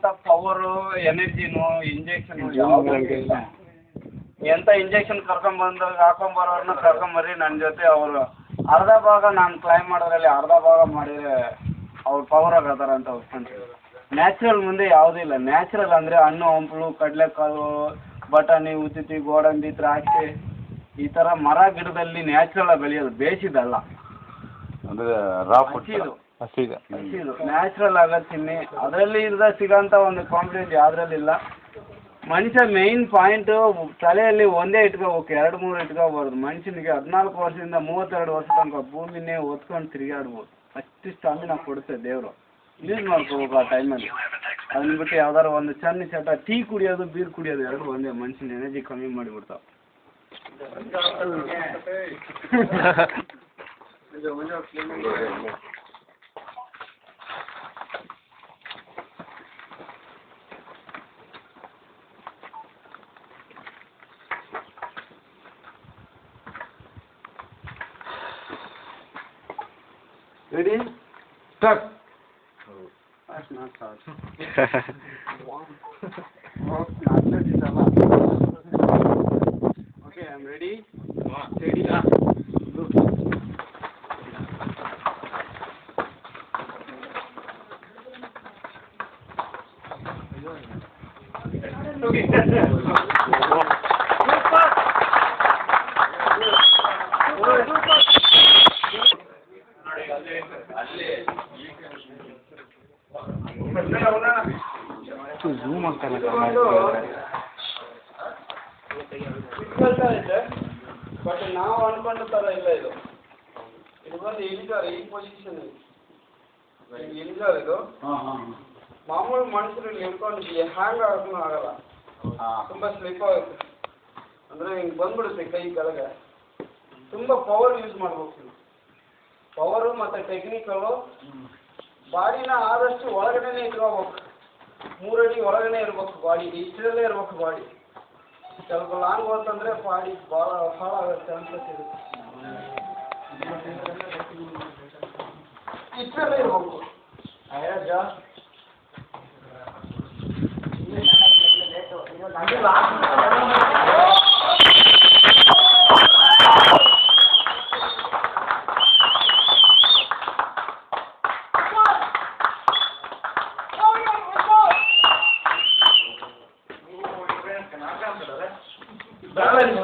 ಸಿಗೋಂಥ power ಎನರ್ಜಿನೂ injection ಯಾವುದು ಎಂಥ injection ಕರ್ಕೊಂಬಂದು ಹಾಕೊಂಬರೋರನ್ನ ಕರ್ಕೊಂಬರ್ರಿ ನನ್ನ ಜೊತೆ ಅವರು ಅರ್ಧ ಭಾಗ ನಾನು ಕ್ಲೈಮ್ ಮಾಡೋದ್ರಲ್ಲಿ ಅರ್ಧ ಭಾಗ ಮಾಡಿದರೆ ಅವ್ರು ಪವರ್ ಆಗತ್ತಾರ ಅಂತ ಒಪ್ಕೊಂತೀವಿ. ನ್ಯಾಚುರಲ್ ಮುಂದೆ ಯಾವುದೂ ಇಲ್ಲ. ನ್ಯಾಚುರಲ್ ಅಂದರೆ ಹಣ್ಣು ಹಂಪಲು ಕಡಲೆಕಾಳು ಬಟಾಣಿ ಉತ್ತಿತ್ತಿ ಗೋಡಂಬಿ ದ್ರಾಕ್ಷಿ ಈ ಥರ ಮರ ಗಿಡದಲ್ಲಿ ನ್ಯಾಚುರಲ್ ಬೆಳೆಯೋದು, ಬೇಯಿಸಿದಲ್ಲ. ಅಂದರೆ ಹಸಿದು ನ್ಯಾಚುರಲ್ ಆಗೋದು ತಿನ್ನಿ. ಅದರಲ್ಲಿ ಇರದ ಸಿಗೋಂಥ ಒಂದು ಕಾಂಪ್ಲಿಮೆಂಟ್ ಯಾವುದ್ರಲ್ಲಿಲ್ಲ. ಮನುಷ್ಯ ಮೇಯ್ನ್ ಪಾಯಿಂಟು ತಲೆಯಲ್ಲಿ ಒಂದೇ ಇಟ್ಕೋಬೇಕು, 2-3 ಇಟ್ಕೋಬಾರ್ದು. ಮನುಷ್ಯನಿಗೆ 14 ವರ್ಷದಿಂದ 32 ವರ್ಷ ತನಕ ಭೂಮಿನೇ ಹೊತ್ಕೊಂಡು ತಿರುಗಾಡ್ಬೋದು. ಅಷ್ಟು ಸ್ಟಾಮಿನಾ ಕೊಡುತ್ತೆ ದೇವರು. ಯೂಸ್ ಮಾಡ್ಕೋಬೇಕು ಆ ಟೈಮಲ್ಲಿ. ಅದನ್ನ ಬಿಟ್ಟು ಯಾವ್ದಾರು ಒಂದು ಸಣ್ಣ ಚಟ ಟೀ ಕುಡಿಯೋದು ಬೀರ್ ಕುಡಿಯೋದು ಎರಡು ಒಂದೇ, ಮನುಷ್ಯನ ಎನರ್ಜಿ ಕಮ್ಮಿ ಮಾಡಿಬಿಡ್ತಾವೆ. Ready? Start. That's not hard. Okay, I'm ready. Steady. Look. Zoom ಆಗ್ತಾನೆ. ಬಟ್ ನಾವು ಅನ್ಕೊಂಡ ಥರ ಇಲ್ಲ ಇದು. ಇದು ಬಂದು ಇಳಿಜಾರು, ಈ ಪೊಸಿಷನ್ ಇಳಿಜಾರು ಇದು. ಮಾಮೂಲು ಮನುಷ್ಯರು ನಿಲ್ಕೊಂಡಿದ್ದೀವಿ, ಹ್ಯಾಂಗ್ ಆಗೋಕ್ಕೂ ಆಗಲ್ಲ, ತುಂಬ ಸ್ಲಿಪ್ ಆಗುತ್ತೆ. ಅಂದರೆ ಹಿಂಗೆ ಬಂದ್ಬಿಡುತ್ತೆ ಕೈ ಕೆಳಗೆ. ತುಂಬ ಪವರ್ ಯೂಸ್ ಮಾಡ್ಬೇಕು. ಪವರು ಮತ್ತು ಟೆಕ್ನಿಕಲು ಬಾಡಿನ ಆದಷ್ಟು ಒಳಗಡೆನೇ ಇಟ್ಕೋಬೇಕು. 3 ಅಡಿ ಒಳಗಡೆ ಇರ್ಬೇಕು ಬಾಡಿ, ಇಷ್ಟರಲ್ಲೇ ಇರ್ಬೇಕು ಬಾಡಿ. ಸ್ವಲ್ಪ ಲಾಂಗ್ ಹೋತಂದರೆ ಬಾಡಿ ಭಾಳ ಹಾಳಾಗೋ ಚಾನ್ಸಸ್ ಇರುತ್ತೆ. ಇಷ್ಟರಲ್ಲೇ ಇರ್ಬೇಕು. Balance.